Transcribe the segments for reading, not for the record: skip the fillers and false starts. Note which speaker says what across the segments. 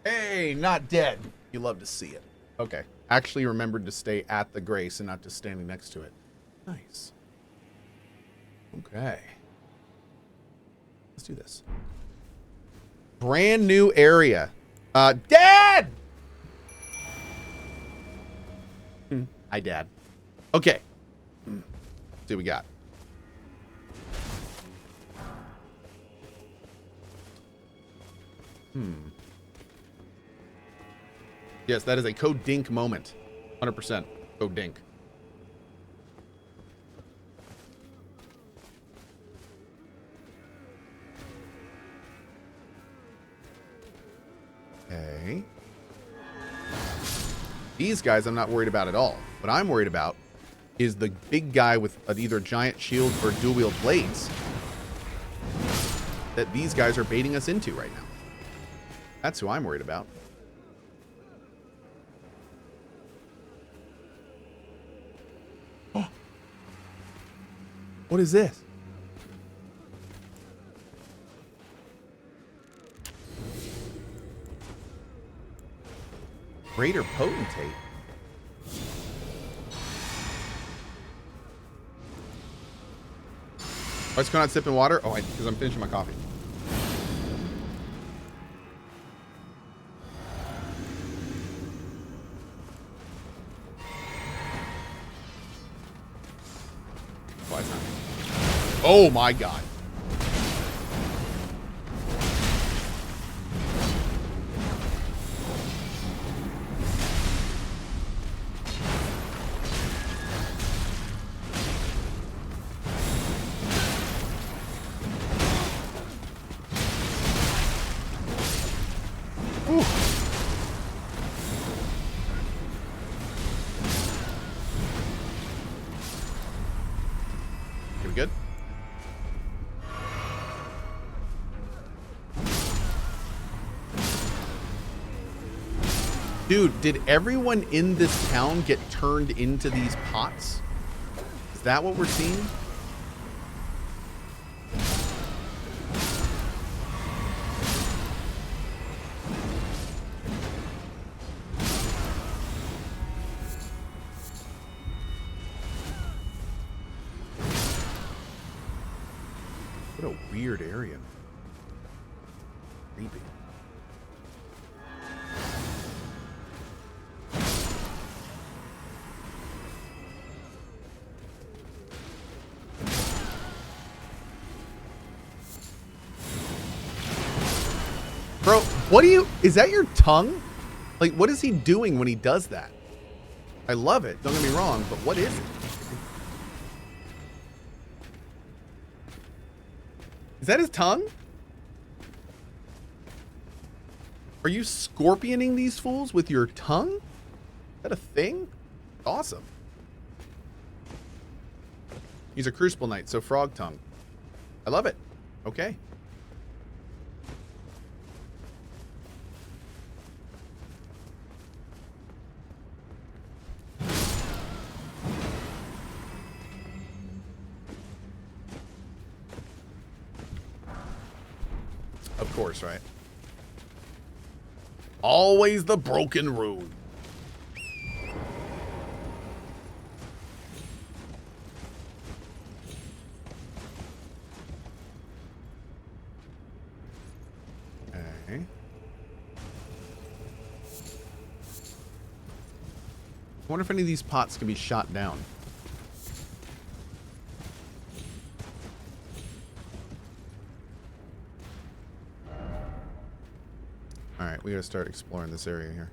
Speaker 1: Hey, not dead. You love to see it. Okay. Actually remembered to stay at the Grace and not just standing next to it. Nice. Okay. Let's do this. Brand new area. Dad! Hi, Dad. Okay. Let's see what we got. Yes, that is a Code Dink moment. 100% Code Dink. Okay. These guys I'm not worried about at all. What I'm worried about is the big guy with either giant shield or dual-wield blades that these guys are baiting us into right now. That's who I'm worried about. Oh. What is this? Greater Potentate? Why is Cohh sipping water? Oh, because I'm finishing my coffee. Why is not? Oh my god. Good. Dude, did everyone in this town get turned into these pots? Is that what we're seeing? What a weird area. Creepy. Bro, what do you... Is that your tongue? Like, what is he doing when he does that? I love it. Don't get me wrong, but what is it? Is that his tongue? Are you scorpioning these fools with your tongue? Is that a thing? Awesome. He's a Crucible Knight, so frog tongue. I love it. Okay. Of course, right? Always the broken rune. Okay. I wonder if any of these pots can be shot down. Alright, we gotta start exploring this area here.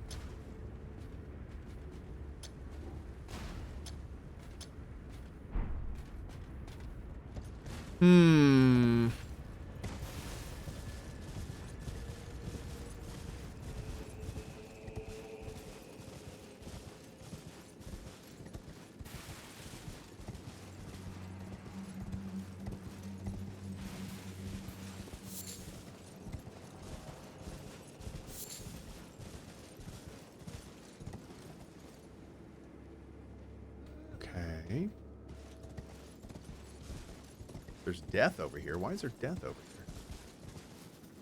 Speaker 1: Okay. There's death over here. Why is there death over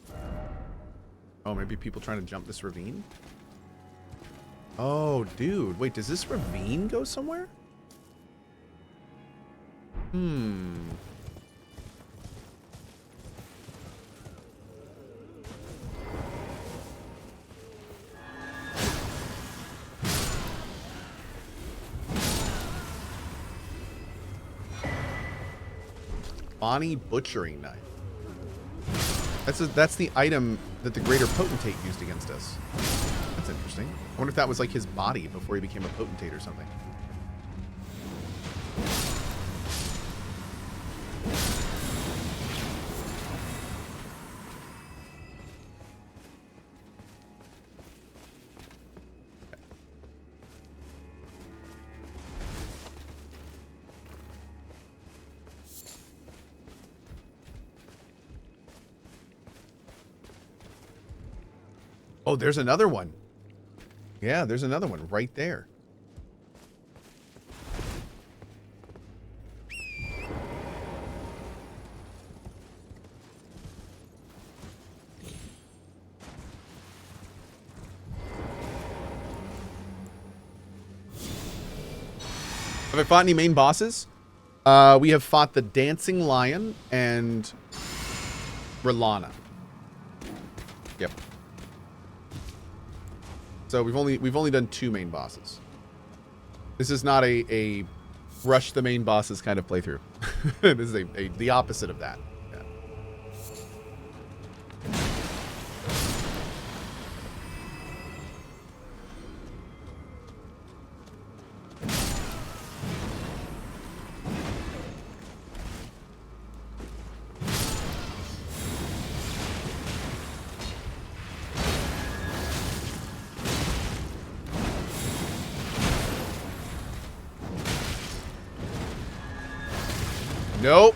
Speaker 1: here? Oh, maybe people trying to jump this ravine? Oh, dude. Wait, does this ravine go somewhere? Hmm. Bonny butchering knife. That's the item that the greater potentate used against us. That's interesting. I wonder if that was like his body before he became a potentate or something. Oh, there's another one. Yeah, there's another one right there. Have I fought any main bosses? We have fought the Dancing Lion and Rilana. Yep. So we've only done 2 main bosses. This is not a rush the main bosses kind of playthrough. This is the opposite of that. Yeah. Nope.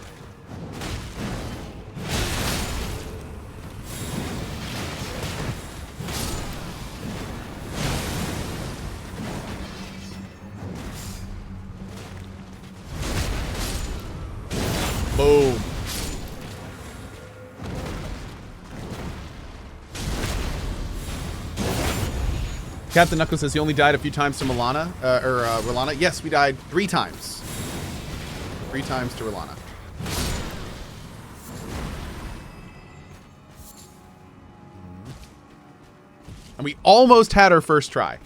Speaker 1: Boom. Captain Knuckles says he only died a few times to Milana, Rilana. Yes, we died 3 times. 3 times to Rilana. And we almost had our first try.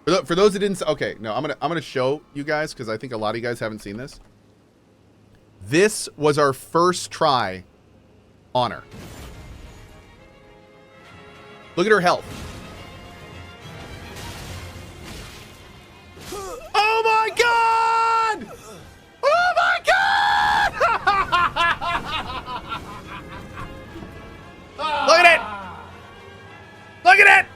Speaker 1: For those that didn't, okay, no, I'm gonna show you guys because I think a lot of you guys haven't seen this. This was our first try on her. Look at her health. Oh my god! Oh my god! Look at it! Look at it!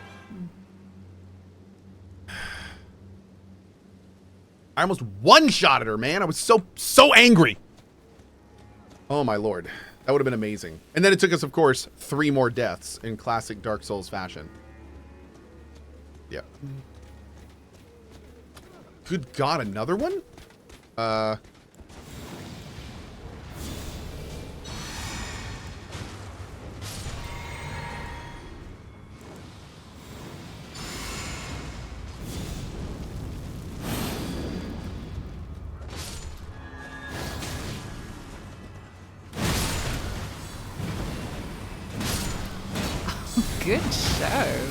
Speaker 1: I almost one-shotted her, man. I was so angry. Oh my lord. That would have been amazing. And then it took us, of course, 3 more deaths in classic Dark Souls fashion. Yeah. Good god, another one?
Speaker 2: Good show.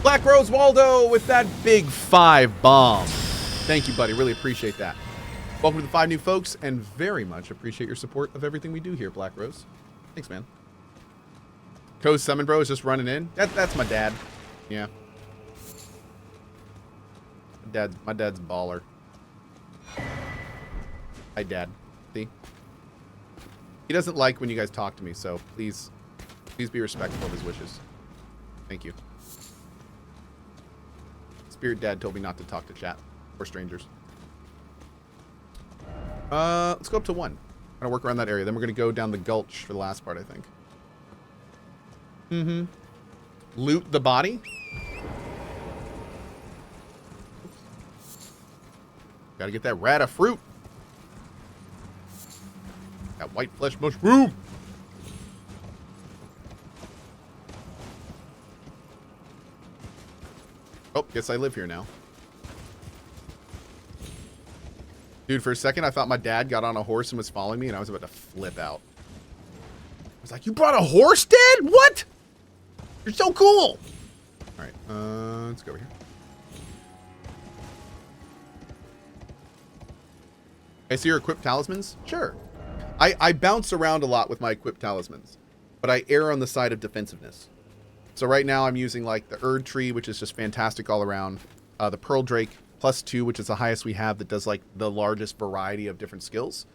Speaker 1: Black Rose Waldo with that big 5 bomb. Thank you, buddy. Really appreciate that. Welcome to the 5 new folks, and very much appreciate your support of everything we do here, Black Rose. Thanks, man. Cohh Summon Bro is just running in. That's my dad. Yeah. My dad's a baller. Hi, Dad. See? He doesn't like when you guys talk to me, so please be respectful of his wishes. Thank you. Spirit Dad told me not to talk to chat or strangers. Let's go up to 1. I'm gonna work around that area. Then we're gonna go down the gulch for the last part, I think. Mm-hmm. Loot the body. Gotta get that rat of fruit. That white flesh mushroom. Oh, guess I live here now. Dude, for a second, I thought my dad got on a horse and was following me, and I was about to flip out. I was like, you brought a horse, Dad? What? You're so cool. All right, let's go over here. Okay, so your equipped talismans? Sure. I bounce around a lot with my equipped talismans, but I err on the side of defensiveness. So right now I'm using like the Erdtree, which is just fantastic all around. The Pearl Drake +2, which is the highest we have that does like the largest variety of different skills.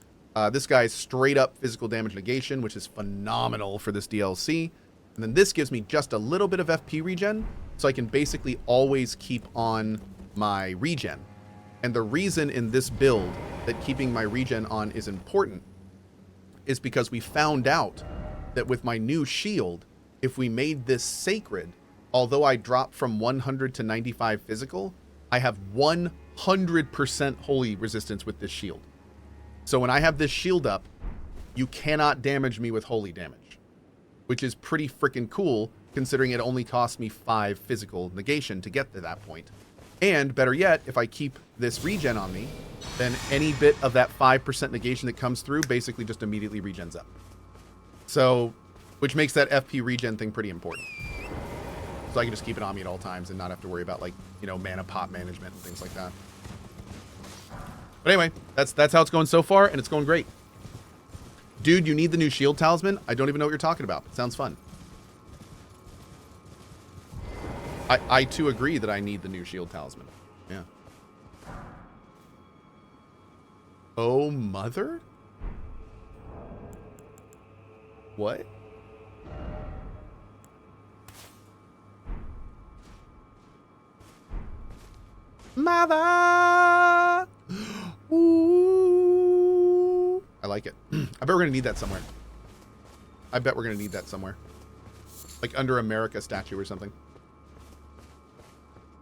Speaker 1: This guy's straight up physical damage negation, which is phenomenal for this DLC. And then this gives me just a little bit of FP regen, so I can basically always keep on my regen. And the reason in this build that keeping my regen on is important is because we found out that with my new shield, if we made this sacred, although I drop from 100 to 95 physical, I have 100% holy resistance with this shield. So when I have this shield up, you cannot damage me with holy damage, which is pretty freaking cool considering it only cost me 5 physical negation to get to that point. And better yet, if I keep this regen on me, then any bit of that 5% negation that comes through basically just immediately regens up. So, which makes that FP regen thing pretty important. So I can just keep it on me at all times and not have to worry about, like, you know, mana pot management and things like that. But anyway, that's how it's going so far, and it's going great. Dude, you need the new shield talisman? I don't even know what you're talking about. It sounds fun. I too agree that I need the new shield talisman. Yeah. Oh, mother? What? Mother! Ooh. I like it. I bet we're going to need that somewhere. I bet we're going to need that somewhere. Like under America statue or something.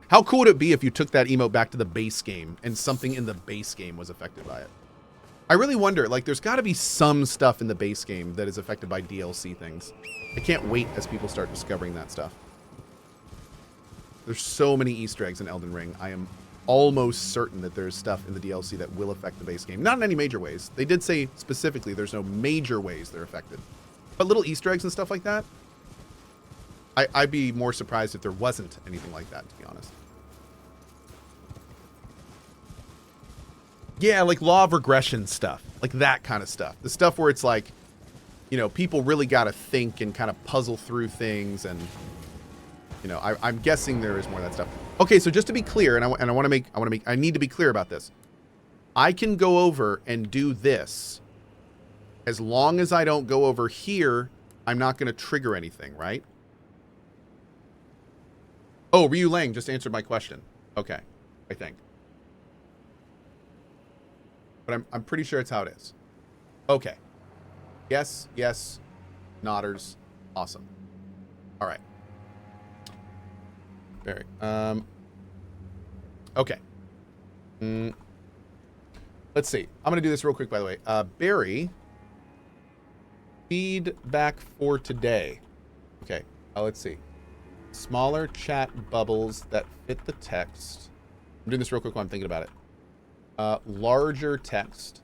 Speaker 1: How cool would it be if you took that emote back to the base game and something in the base game was affected by it? I really wonder, like, there's got to be some stuff in the base game that is affected by DLC things. I can't wait as people start discovering that stuff. There's so many Easter eggs in Elden Ring. I am almost certain that there's stuff in the DLC that will affect the base game. Not in any major ways. They did say specifically there's no major ways they're affected. But little Easter eggs and stuff like that, I'd be more surprised if there wasn't anything like that, to be honest. Yeah, like law of regression stuff. Like that kind of stuff. The stuff where it's like, you know, people really got to think and kind of puzzle through things. And, you know, I'm guessing there is more of that stuff. Okay, so just to be clear, and I need to be clear about this. I can go over and do this. As long as I don't go over here, I'm not going to trigger anything, right? Oh, Ryu Lang just answered my question. Okay, I think. But I'm pretty sure it's how it is. Okay. Yes, yes. Nodders. Awesome. All right. Barry. Okay. Let's see. I'm going to do this real quick, by the way. Barry. Feedback for today. Okay. Let's see. Smaller chat bubbles that fit the text. I'm doing this real quick while I'm thinking about it. Larger text.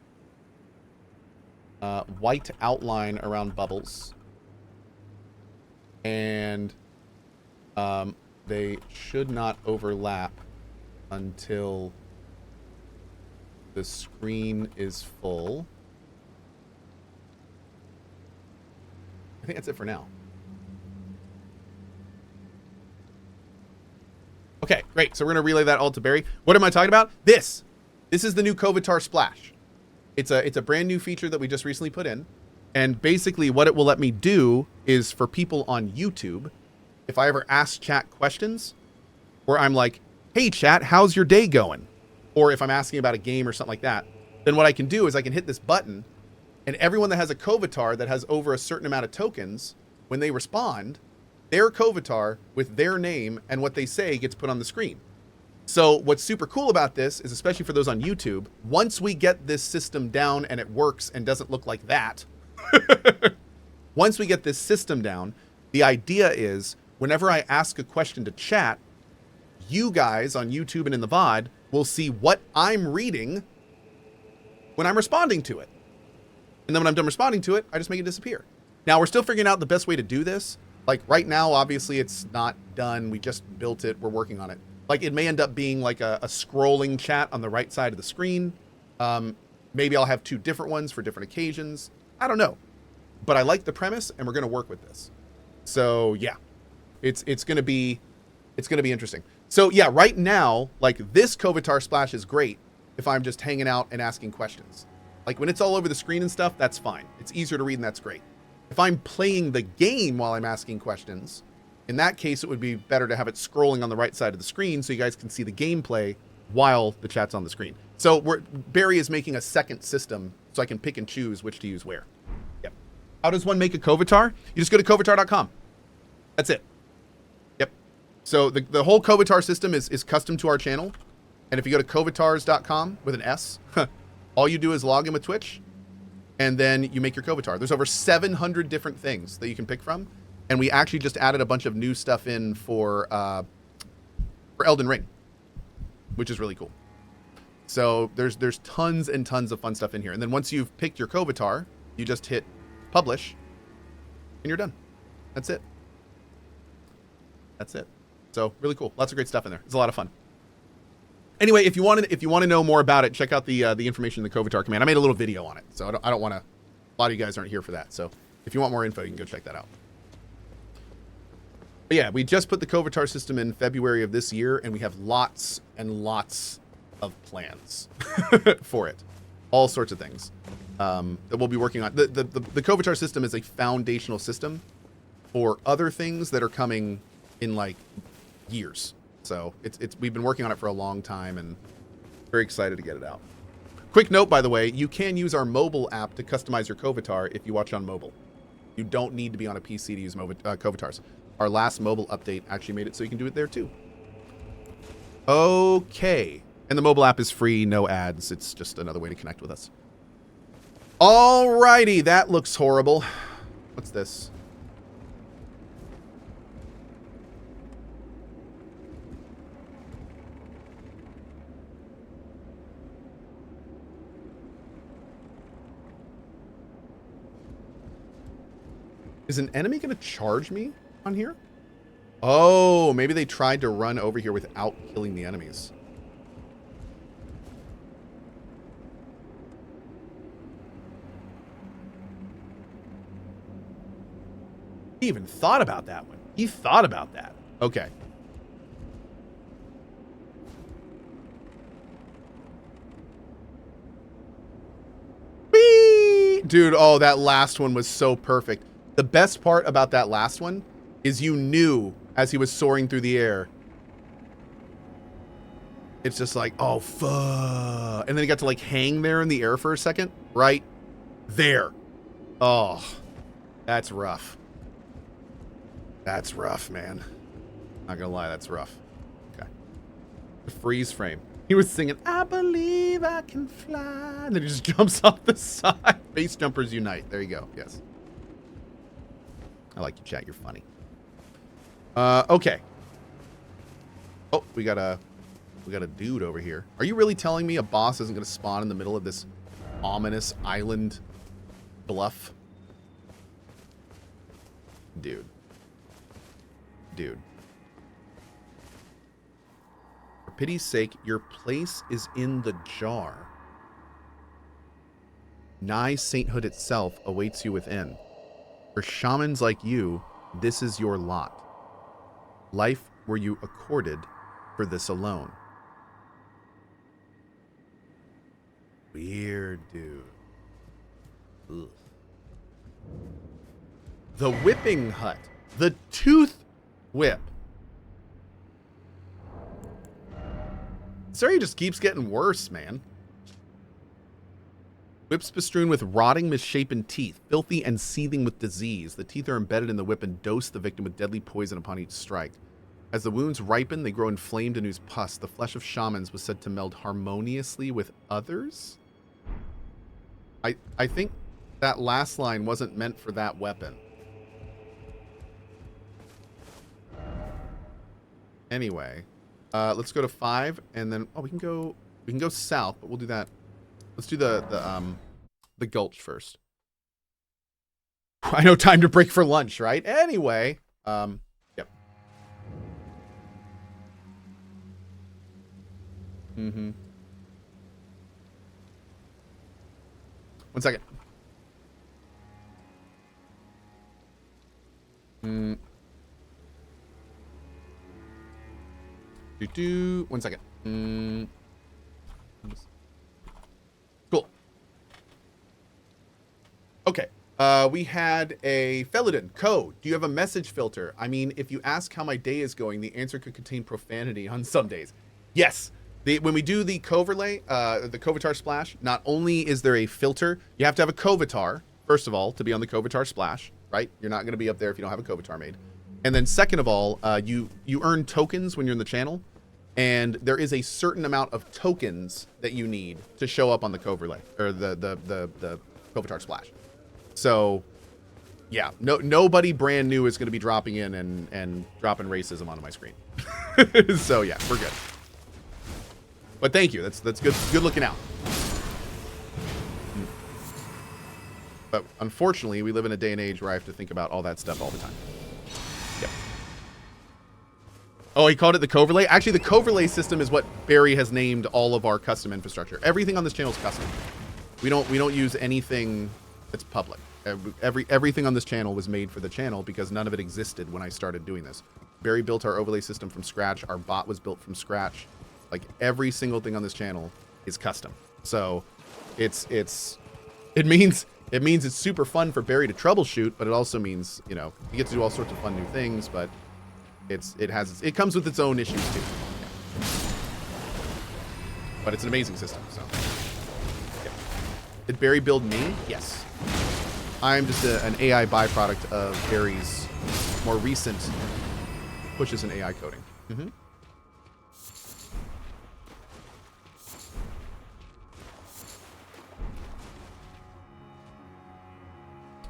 Speaker 1: White outline around bubbles. And they should not overlap until the screen is full. I think that's it for now. Okay, great. So we're going to relay that all to Barry. What am I talking about? This is the new Kovatar Splash. It's a brand new feature that we just recently put in. And basically what it will let me do is for people on YouTube, if I ever ask chat questions where I'm like, hey chat, how's your day going? Or if I'm asking about a game or something like that, then what I can do is I can hit this button and everyone that has a Kovatar that has over a certain amount of tokens, when they respond, their Kovatar with their name and what they say gets put on the screen. So what's super cool about this is, especially for those on YouTube, once we get this system down and it works and doesn't look like that, once we get this system down, the idea is whenever I ask a question to chat, you guys on YouTube and in the VOD will see what I'm reading when I'm responding to it. And then when I'm done responding to it, I just make it disappear. Now, we're still figuring out the best way to do this. Like right now, obviously, it's not done. We just built it. We're working on it. Like it may end up being like a scrolling chat on the right side of the screen. Maybe I'll have 2 different ones for different occasions. I don't know. But I like the premise, and we're going to work with this. So yeah, it's going to be interesting. So yeah, right now, like this Kovatar splash is great if I'm just hanging out and asking questions. Like when it's all over the screen and stuff, that's fine. It's easier to read and that's great. If I'm playing the game while I'm asking questions, in that case, it would be better to have it scrolling on the right side of the screen so you guys can see the gameplay while the chat's on the screen. So Barry is making a second system so I can pick and choose which to use where. Yep. How does one make a Kovatar? You just go to kovatar.com. That's it. Yep. So the whole Kovatar system is custom to our channel. And if you go to kovatars.com with an S, all you do is log in with Twitch, and then you make your Kovatar. There's over 700 different things that you can pick from. And we actually just added a bunch of new stuff in for Elden Ring, which is really cool. So there's tons and tons of fun stuff in here. And then once you've picked your Kovatar, you just hit publish, and you're done. That's it. That's it. So really cool. Lots of great stuff in there. It's a lot of fun. Anyway, if you want to know more about it, check out the information in the Kovatar command. I made a little video on it, so I don't want to. A lot of you guys aren't here for that. So if you want more info, you can go check that out. But yeah, we just put the Kovatar system in February of this year, and we have lots and lots of plans for it. All sorts of things that we'll be working on. The Kovatar system is a foundational system for other things that are coming in like years. So we've been working on it for a long time and very excited to get it out. Quick note, by the way, you can use our mobile app to customize your Kovatar if you watch on mobile. You don't need to be on a PC to use Kovatars. Our last mobile update actually made it so you can do it there too. Okay. And the mobile app is free, no ads. It's just another way to connect with us. Alrighty, that looks horrible. What's this? Is an enemy going to charge me on here? Oh, maybe they tried to run over here without killing the enemies. He even thought about that one. He thought about that. Okay. Whee! Dude, oh, that last one was so perfect. The best part about that last one is you knew as he was soaring through the air. It's just like, oh, fuck. And then he got to like hang there in the air for a second. Right there. Oh, that's rough. That's rough, man. Not gonna lie, that's rough. Okay. The freeze frame. He was singing, I believe I can fly. And then he just jumps off the side. Base jumpers unite. There you go. Yes. I like you, chat. You're funny. Okay. Oh, we got a dude over here. Are you really telling me a boss isn't going to spawn in the middle of this ominous island bluff? Dude. For pity's sake, your place is in the jar. Nigh sainthood itself awaits you within. For shamans like you, this is your lot. Life were you accorded for this alone. Weird, dude. Ugh. The whipping hut. The tooth whip. This area just keeps getting worse, man. Whips bestrewn with rotting, misshapen teeth, filthy and seething with disease. The teeth are embedded in the whip and dose the victim with deadly poison upon each strike. As the wounds ripen, they grow inflamed and ooze pus. The flesh of shamans was said to meld harmoniously with others. I think that last line wasn't meant for that weapon. Anyway, let's go to 5, and then we can go south, but we'll do that. Let's do the gulch first. I know, time to break for lunch, right? Anyway, yep. Mm-hmm. 1 second. Mm. 1 second. Cool. Okay. We had a Paladin. Cohh, do you have a message filter? I mean, if you ask how my day is going, the answer could contain profanity on some days. Yes. When we do the Kovarlay, the Kovatar Splash, not only is there a filter, you have to have a Kovatar, first of all, to be on the Kovatar Splash, right? You're not going to be up there if you don't have a Kovatar made. And then second of all, you earn tokens when you're in the channel, and there is a certain amount of tokens that you need to show up on the Kovarlay, or the Kovatar Splash. So, yeah, nobody brand new is going to be dropping in and dropping racism onto my screen. So yeah, we're good. But thank you. That's good. Good looking out. But unfortunately, we live in a day and age where I have to think about all that stuff all the time. Yep. Oh, he called it the Kovarlay? Actually, the Kovarlay system is what Barry has named all of our custom infrastructure. Everything on this channel is custom. We don't use anything that's public. Everything on this channel was made for the channel because none of it existed when I started doing this. Barry built our overlay system from scratch. Our bot was built from scratch. Like every single thing on this channel is custom. So it means it's super fun for Barry to troubleshoot, but it also means, you know, you get to do all sorts of fun new things, but it comes with its own issues too. Yeah. But it's an amazing system, so. Yeah. Did Barry build me? Yes. I'm just an AI byproduct of Barry's more recent pushes in AI coding. Mm-hmm.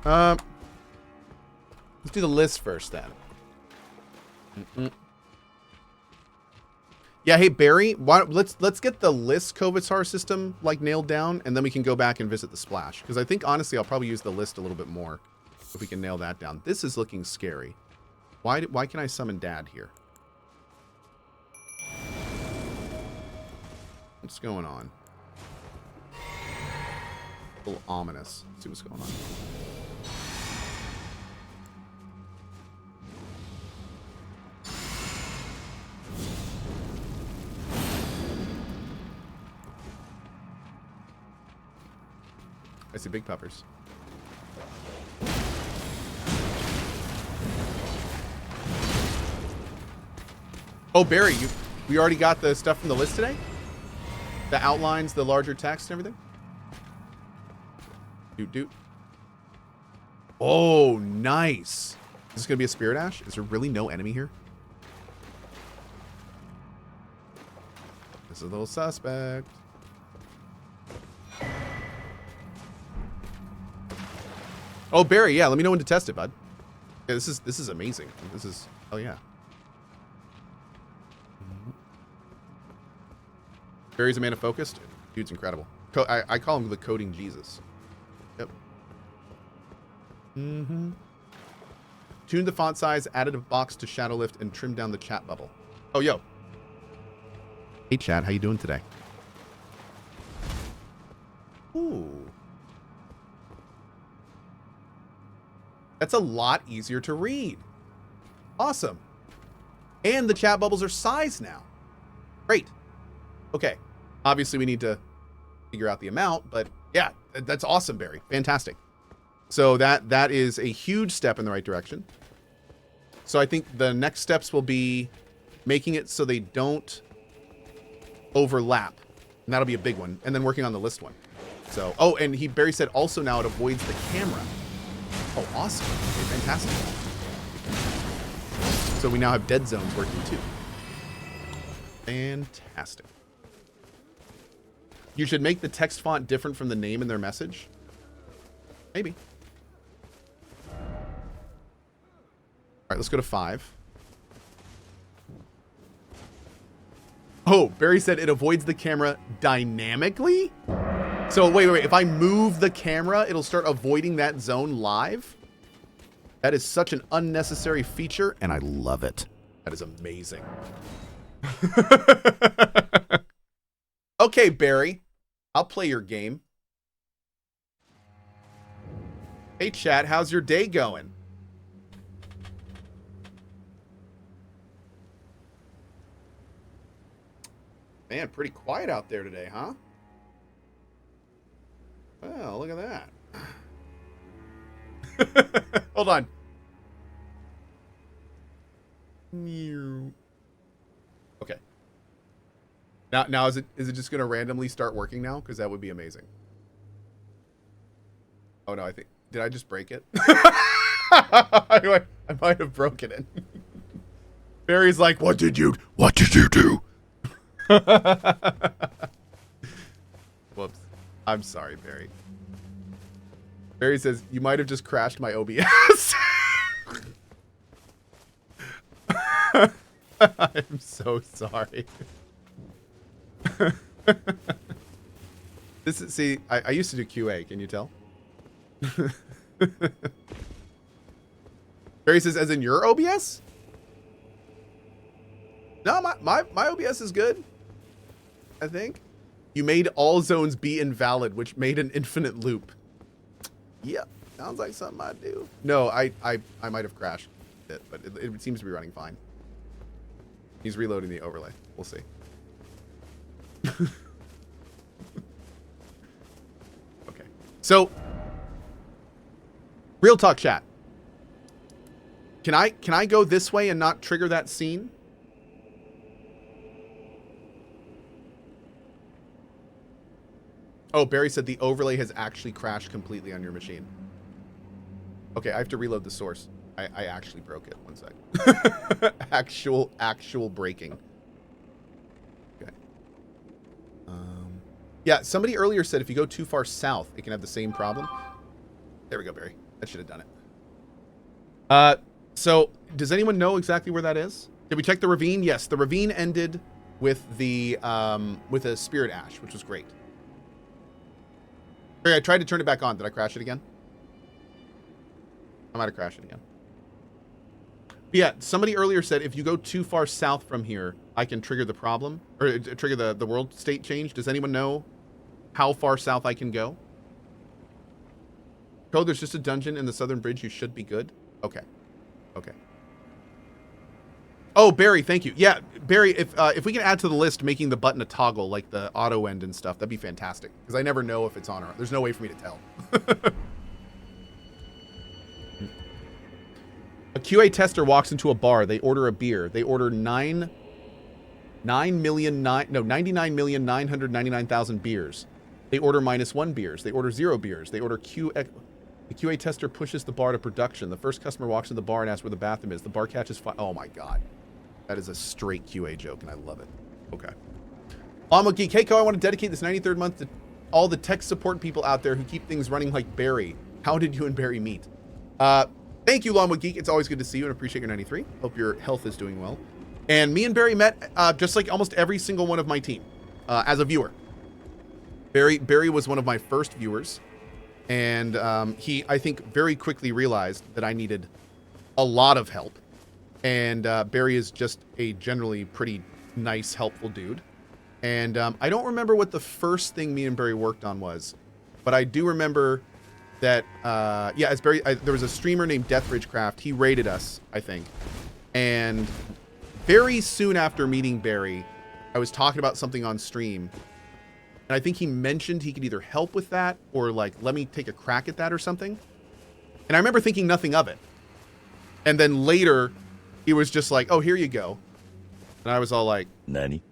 Speaker 1: Let's do the list first then. Yeah, hey Barry, let's get the list Kovatar system like nailed down, and then we can go back and visit the splash. Because I think honestly, I'll probably use the list a little bit more if we can nail that down. This is looking scary. Why can I summon Dad here? What's going on? A little ominous. Let's see what's going on. I see big puppers. Oh, Barry, we already got the stuff from the list today? The outlines, the larger text and everything? Doot. Oh, nice. Is this going to be a Spirit Ash? Is there really no enemy here? This is a little suspect. Oh, Barry, yeah, let me know when to test it, bud. Yeah, this is amazing. This is, oh yeah. Barry's a man of focus. Dude's incredible. I call him the coding Jesus. Yep. Mm-hmm. Tuned the font size, added a box to shadow lift, and trimmed down the chat bubble. Oh, yo. Hey, chat, how you doing today? Ooh. That's a lot easier to read. Awesome. And the chat bubbles are sized now. Great. Okay. Obviously, we need to figure out the amount, but yeah, that's awesome, Barry. Fantastic. So that is a huge step in the right direction. So I think the next steps will be making it so they don't overlap. And that'll be a big one. And then working on the list one. So, oh, and Barry said also now it avoids the camera. Oh, awesome. Okay, fantastic. So we now have dead zones working too. Fantastic. You should make the text font different from the name in their message. Maybe. All right, let's go to 5. Oh, Barry said it avoids the camera dynamically? So wait. If I move the camera, it'll start avoiding that zone live? That is such an unnecessary feature, and I love it. That is amazing. Okay, Barry. I'll play your game. Hey, chat. How's your day going? Man, pretty quiet out there today, huh? Well, look at that. Hold on. Okay. Now is it just gonna randomly start working now? Because that would be amazing. Oh no, did I just break it? I might have broken it. Barry's like, what did you do? Whoops. I'm sorry, Barry. Barry says, you might have just crashed my OBS. I'm so sorry. See, I used to do QA, can you tell? Barry says, as in your OBS? No, my OBS is good. I think. You made all zones be invalid, which made an infinite loop. Yep. Sounds like something I do. No, I might have crashed it, but it seems to be running fine. He's reloading the overlay. We'll see. Okay. So, real talk chat. Can I go this way and not trigger that scene? Oh, Barry said the overlay has actually crashed completely on your machine. Okay, I have to reload the source. I actually broke it. One sec. actual breaking. Okay. Yeah, somebody earlier said if you go too far south, it can have the same problem. There we go, Barry. That should have done it. So does anyone know exactly where that is? Did we check the ravine? Yes, the ravine ended with the with a spirit ash, which was great. Barry, I tried to turn it back on. Did I crash it again? I might have crashed it again. But yeah, somebody earlier said if you go too far south from here, I can trigger the problem, or trigger the world state change. Does anyone know how far south I can go? Cohh, there's just a dungeon in the southern bridge. You should be good. Okay. Okay. Oh, Barry, thank you. Yeah, Barry, if we can add to the list making the button a toggle, like the auto end and stuff, that'd be fantastic. Because I never know if it's on or not. There's no way for me to tell. A QA tester walks into a bar. They order a beer. They order 99,999,000 beers. They order -1 beers. They order 0 beers. They order QA. The QA tester pushes the bar to production. The first customer walks in the bar and asks where the bathroom is. The bar catches fire. Oh my god. That is a straight QA joke, and I love it. Okay. Llama Geek. Hey, Cohh, I want to dedicate this 93rd month to all the tech support people out there who keep things running like Barry. How did you and Barry meet? Thank you, Llama Geek. It's always good to see you and appreciate your 93. Hope your health is doing well. And me and Barry met just like almost every single one of my team as a viewer. Barry was one of my first viewers. And he, I think, very quickly realized that I needed a lot of help. And Barry is just a generally pretty nice, helpful dude. And I don't remember what the first thing me and Barry worked on was. But I do remember that, yeah, as Barry, there was a streamer named Deathridgecraft. He raided us, I think. And very soon after meeting Barry, I was talking about something on stream. And I think he mentioned he could either help with that or like let me take a crack at that or something. And I remember thinking nothing of it. And then later he was just like, "Oh, here you go." And I was all like,
Speaker 3: Nani?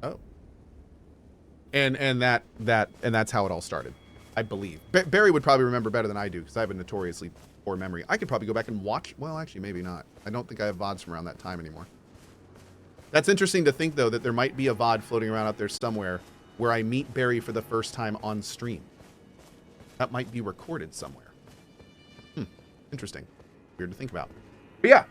Speaker 1: "Oh." And that's how it all started. I believe. Barry would probably remember better than I do because I have a notoriously poor memory. I could probably go back and watch. Well, actually, maybe not. I don't think I have VODs from around that time anymore. That's interesting to think, though, that there might be a VOD floating around out there somewhere where I meet Barry for the first time on stream. That might be recorded somewhere. Interesting. Weird to think about. But yeah,